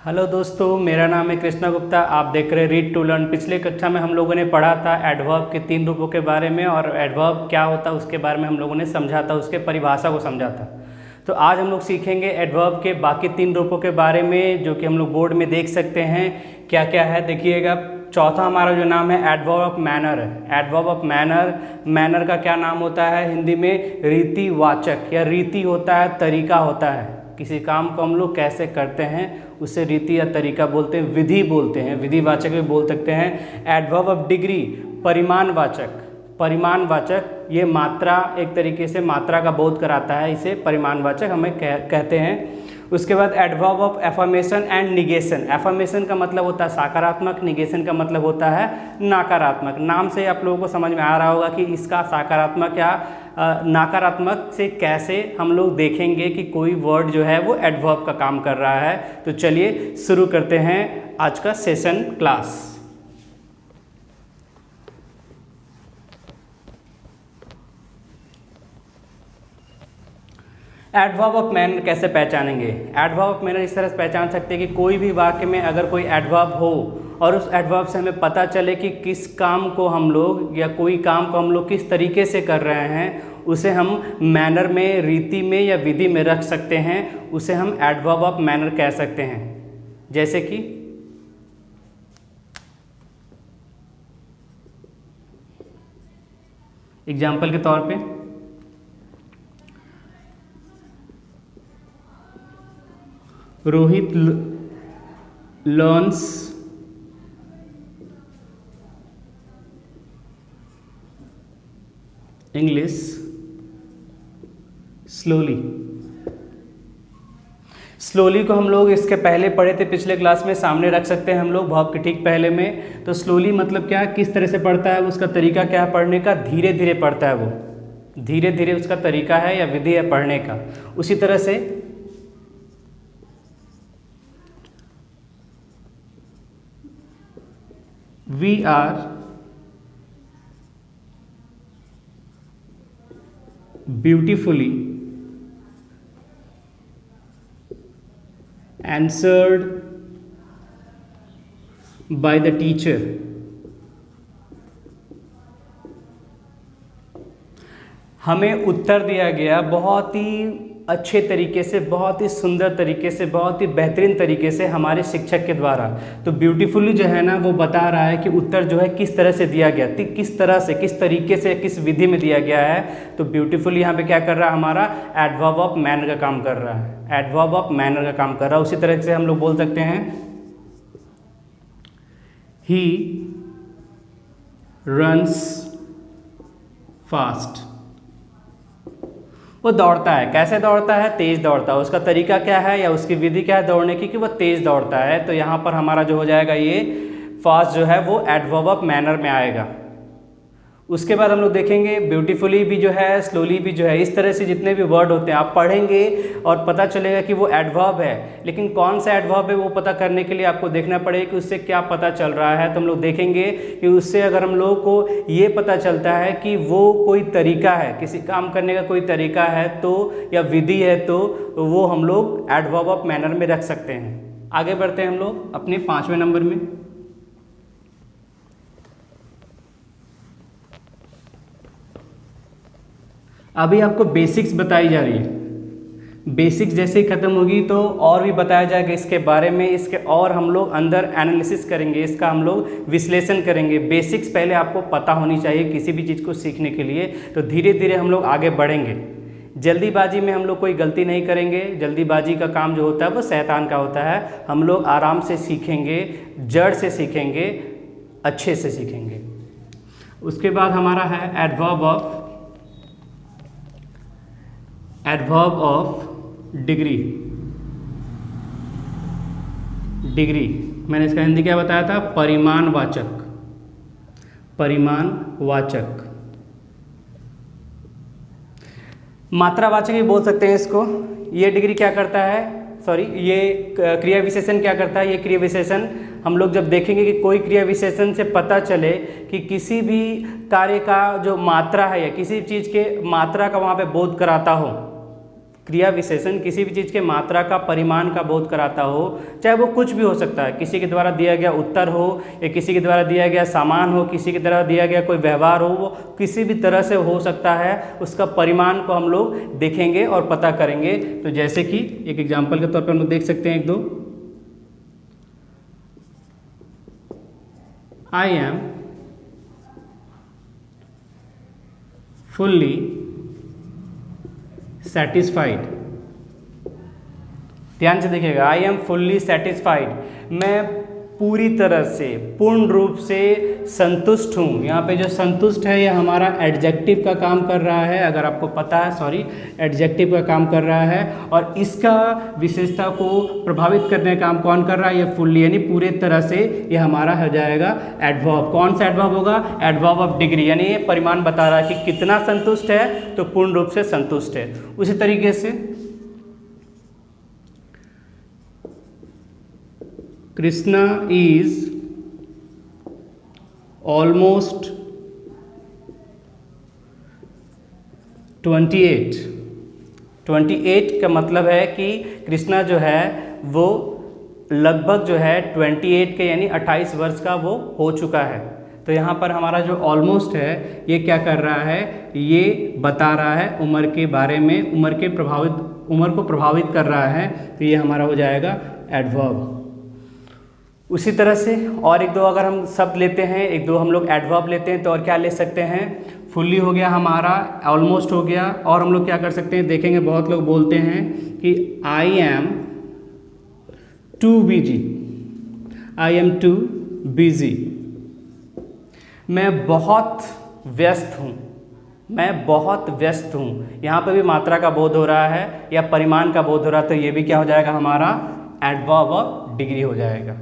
Hello दोस्तों, मेरा नाम है कृष्णा गुप्ता। आप देख रहे हैं रीड टू लर्न। पिछले कक्षा में हम लोगों ने पढ़ा था एडवर्ब के 3 रूपों के बारे में, और एडवर्ब क्या होता है उसके बारे में हम लोगों ने समझा था, उसके परिभाषा को समझा था। तो आज हम लोग सीखेंगे एडवर्ब के बाकी 3 रूपों के बारे में, जो कि हम लोग बोर्ड में देख सकते हैं क्या क्या है। देखिएगा, चौथा हमारा जो नाम है एडवर्ब ऑफ मैनर है। एडवर्ब ऑफ मैनर, मैनर का क्या नाम होता है हिंदी में? रीतिवाचक, या रीति होता है, तरीका होता है। किसी काम को हम लोग कैसे करते हैं उसे रीति या तरीका बोलते हैं, विधि बोलते हैं, विधिवाचक भी बोल सकते हैं। एडवर्ब ऑफ डिग्री, परिमाणवाचक। परिमाणवाचक ये मात्रा, एक तरीके से मात्रा का बोध कराता है, इसे परिमाणवाचक हमें कहते हैं। उसके बाद adverb of affirmation and negation. Affirmation का मतलब होता है सकारात्मक, निगेशन का मतलब होता है नकारात्मक। नाम से आप लोगों को समझ में आ रहा होगा कि इसका सकारात्मक या नकारात्मक से कैसे हम लोग देखेंगे कि कोई वर्ड जो है वो एडवर्ब का काम कर रहा है। तो चलिए शुरू करते हैं आज का session class. Adverb of manner कैसे पहचानेंगे? एडवर्ब ऑफ मैनर इस तरह से पहचान सकते हैं कि कोई भी वाक्य में अगर कोई एडवर्ब हो और उस एडवर्ब से हमें पता चले कि किस काम को हम लोग या कोई काम को हम लोग किस तरीके से कर रहे हैं, उसे हम मैनर में, रीति में या विधि में रख सकते हैं। उसे हम एडवर्ब ऑफ मैनर कह सकते हैं। जैसे कि एग्जाम्पल के तौर पे रोहित लर्न्स इंग्लिश स्लोली को हम लोग इसके पहले पढ़े थे पिछले क्लास में, सामने रख सकते हैं हम लोग वर्ब के ठीक पहले में। तो स्लोली मतलब क्या है, किस तरह से पढ़ता है, उसका तरीका क्या है पढ़ने का? धीरे धीरे पढ़ता है वो, धीरे धीरे उसका तरीका है या विधि है पढ़ने का। उसी तरह से We are beautifully answered by the teacher. हमें उत्तर दिया गया बहुत ही अच्छे तरीके से, बहुत ही सुंदर तरीके से, बहुत ही बेहतरीन तरीके से हमारे शिक्षक के द्वारा। तो ब्यूटीफुली जो है ना वो बता रहा है कि उत्तर जो है किस तरह से दिया गया, किस तरह से, किस तरीके से, किस विधि में दिया गया है। तो ब्यूटीफुली यहाँ पे क्या कर रहा है? हमारा एडवर्ब ऑफ मैनर का काम कर रहा है, एडवर्ब ऑफ मैनर का काम कर रहा है। उसी तरह से हम लोग बोल सकते हैं ही रन्स फास्ट। वो दौड़ता है। कैसे दौड़ता है? तेज दौड़ता है। उसका तरीका क्या है या उसकी विधि क्या है दौड़ने की कि वो तेज दौड़ता है। तो यहाँ पर हमारा जो हो जाएगा ये फास्ट जो है वो एडवर्ब ऑफ मैनर में आएगा। उसके बाद हम लोग देखेंगे ब्यूटीफुली भी जो है, स्लोली भी जो है, इस तरह से जितने भी वर्ड होते हैं आप पढ़ेंगे और पता चलेगा कि वो एडवर्ब है। लेकिन कौन सा एडवर्ब है वो पता करने के लिए आपको देखना पड़ेगा कि उससे क्या पता चल रहा है। तो हम लोग देखेंगे कि उससे अगर हम लोगों को ये पता चलता है कि वो कोई तरीका है, किसी काम करने का कोई तरीका है तो, या विधि है, तो वो हम लोग एडवर्ब ऑफ मैनर में रख सकते हैं। आगे बढ़ते हैं हम लोग अपने 5वें नंबर में। अभी आपको बेसिक्स बताई जा रही है। बेसिक्स जैसे ही ख़त्म होगी तो और भी बताया जाएगा इसके बारे में, इसके और हम लोग अंदर एनालिसिस करेंगे, इसका हम लोग विश्लेषण करेंगे। बेसिक्स पहले आपको पता होनी चाहिए किसी भी चीज़ को सीखने के लिए, तो धीरे धीरे हम लोग आगे बढ़ेंगे। जल्दीबाजी में हम लोग कोई गलती नहीं करेंगे। जल्दीबाजी का काम जो होता है वो शैतान का होता है। हम लोग आराम से सीखेंगे, जड़ से सीखेंगे, अच्छे से सीखेंगे। उसके बाद हमारा है एडवर्ब ऑफ डिग्री। डिग्री मैंने इसका हिंदी क्या बताया था? परिमाणवाचक। परिमाणवाचक, मात्रावाचक भी बोल सकते हैं इसको। ये डिग्री क्या करता है, ये क्रिया विशेषण क्या करता है? ये क्रिया विशेषण हम लोग जब देखेंगे कि कोई क्रिया विशेषण से पता चले कि किसी भी कार्य का जो मात्रा है या किसी चीज़ के मात्रा का वहाँ पे बोध कराता हो, क्रिया विशेषण किसी भी चीज़ के मात्रा का परिमाण का बोध कराता हो, चाहे वो कुछ भी हो सकता है, किसी के द्वारा दिया गया उत्तर हो या किसी के द्वारा दिया गया सामान हो, किसी के द्वारा दिया गया कोई व्यवहार हो, वो किसी भी तरह से हो सकता है, उसका परिमाण को हम लोग देखेंगे और पता करेंगे। तो जैसे कि एक एग्जाम्पल के तौर पर हम लोग देख सकते हैं एक दो। I am fully satisfied. ध्यान से देखिएगा, आई एम फुल्ली सेटिस्फाइड, मैं पूरी तरह से पूर्ण रूप से संतुष्ट हूँ। यहाँ पे जो संतुष्ट है ये हमारा एडजेक्टिव का काम कर रहा है, अगर आपको पता है, सॉरी, एडजेक्टिव का काम कर रहा है। और इसका विशेषता को प्रभावित करने का काम कौन कर रहा है? ये फुल्ली, यानी पूरे तरह से ये हमारा हो जाएगा एडवर्ब। कौन सा एडवर्ब होगा? एडवर्ब ऑफ डिग्री, यानी ये परिमाण बता रहा है कि कितना संतुष्ट है, तो पूर्ण रूप से संतुष्ट है। उसी तरीके से कृष्णा इज ऑलमोस्ट 28 का मतलब है कि कृष्णा जो है वो लगभग जो है 28 के यानी 28 वर्ष का वो हो चुका है। तो यहाँ पर हमारा जो ऑलमोस्ट है ये क्या कर रहा है? ये बता रहा है उम्र के बारे में, उम्र को प्रभावित कर रहा है। तो ये हमारा हो जाएगा एडवर्ब। उसी तरह से और एक दो अगर हम शब्द लेते हैं, एक दो हम लोग एडवर्ब लेते हैं, तो और क्या ले सकते हैं? फुल्ली हो गया हमारा, ऑलमोस्ट हो गया, और हम लोग क्या कर सकते हैं? देखेंगे बहुत लोग बोलते हैं कि I am too busy, I am too busy, मैं बहुत व्यस्त हूँ, मैं बहुत व्यस्त हूँ। यहाँ पर भी मात्रा का बोध हो रहा है या परिमाण का बोध हो रहा है, तो ये भी क्या हो जाएगा? हमारा एडवर्ब ऑफ डिग्री हो जाएगा।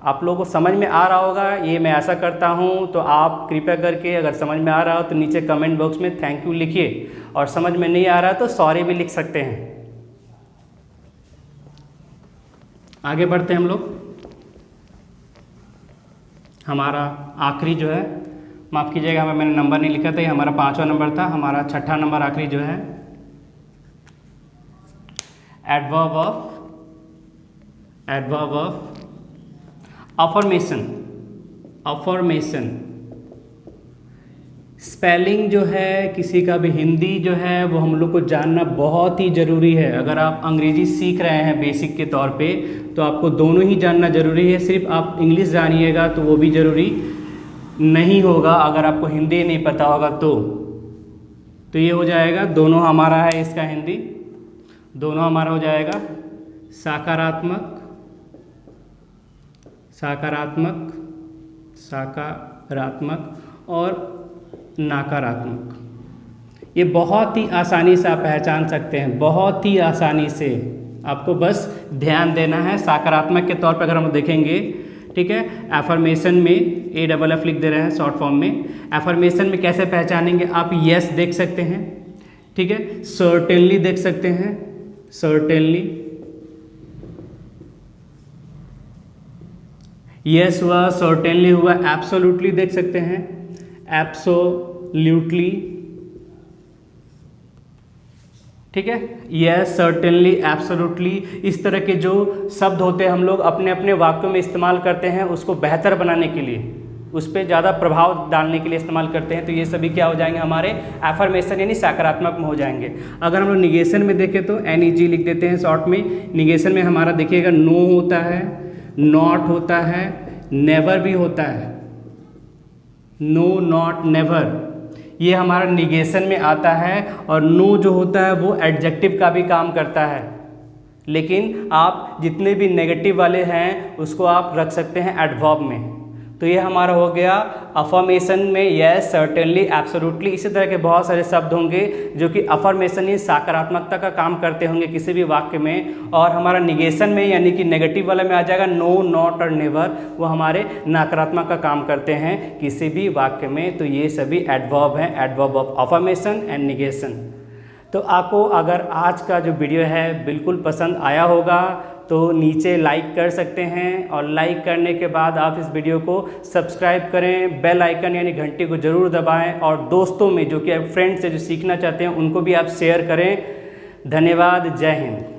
आप लोगों को समझ में आ रहा होगा, ये मैं ऐसा करता हूँ। तो आप कृपया करके अगर समझ में आ रहा हो तो नीचे कमेंट बॉक्स में थैंक यू लिखिए, और समझ में नहीं आ रहा तो सॉरी भी लिख सकते हैं। आगे बढ़ते हैं हम लोग। हमारा आखिरी जो है, माफ़ कीजिएगा हमें मैंने नंबर नहीं लिखा था, ये हमारा 5वां नंबर था। हमारा 6ठा नंबर आखिरी जो है एडवर्ब ऑफ अफर्मेशन। स्पेलिंग जो है किसी का भी हिंदी जो है वो हम लोग को जानना बहुत ही ज़रूरी है। अगर आप अंग्रेजी सीख रहे हैं बेसिक के तौर पे, तो आपको दोनों ही जानना ज़रूरी है। सिर्फ आप इंग्लिश जानिएगा तो वो भी ज़रूरी नहीं होगा, अगर आपको हिंदी नहीं पता होगा तो ये हो जाएगा, दोनों हमारा है इसका हिंदी, दोनों हमारा हो जाएगा सकारात्मक, और नकारात्मक। ये बहुत ही आसानी से आप पहचान सकते हैं, बहुत ही आसानी से। आपको बस ध्यान देना है। सकारात्मक के तौर पर अगर हम देखेंगे, ठीक है, एफर्मेशन में AFF लिख दे रहे हैं शॉर्ट फॉर्म में। एफर्मेशन में कैसे पहचानेंगे? आप यस देख सकते हैं, ठीक है, सर्टेनली देख सकते हैं, सर्टेनली, यस हुआ, सर्टेनली हुआ, एब्सोल्युटली देख सकते हैं, एब्सोल्युटली, ठीक है, यस, सर्टेनली, एब्सोल्युटली। इस तरह के जो शब्द होते हैं हम लोग अपने अपने वाक्यों में इस्तेमाल करते हैं, उसको बेहतर बनाने के लिए, उस पर ज़्यादा प्रभाव डालने के लिए इस्तेमाल करते हैं। तो ये सभी क्या हो जाएंगे? हमारे एफर्मेशन यानी सकारात्मक में हो जाएंगे। अगर हम लोग निगेशन में देखें तो NEG लिख देते हैं शॉर्ट में। निगेशन में हमारा देखिएगा नो होता है, नॉट होता है, नेवर भी होता है, नो, नॉट, नेवर, ये हमारा निगेशन में आता है। और नो जो होता है वो एडजेक्टिव का भी काम करता है, लेकिन आप जितने भी नेगेटिव वाले हैं उसको आप रख सकते हैं एडवर्ब में। तो ये हमारा हो गया अफर्मेशन में यस, सर्टेनली, एब्सोल्युटली। इसी तरह के बहुत सारे शब्द होंगे जो कि अफर्मेशन ही सकारात्मकता का काम करते होंगे किसी भी वाक्य में। और हमारा निगेशन में यानी कि नेगेटिव वाला में आ जाएगा नो, नॉट और नेवर, वो हमारे नकारात्मक का काम करते हैं किसी भी वाक्य में। तो ये सभी एडवर्ब हैं, adverb of affirmation and negation. तो आपको अगर आज का जो वीडियो है बिल्कुल पसंद आया होगा तो नीचे लाइक कर सकते हैं, और लाइक करने के बाद आप इस वीडियो को सब्सक्राइब करें, बेल आइकन यानी घंटी को ज़रूर दबाएं, और दोस्तों में जो कि आप फ्रेंड्स से जो सीखना चाहते हैं उनको भी आप शेयर करें। धन्यवाद। जय हिंद।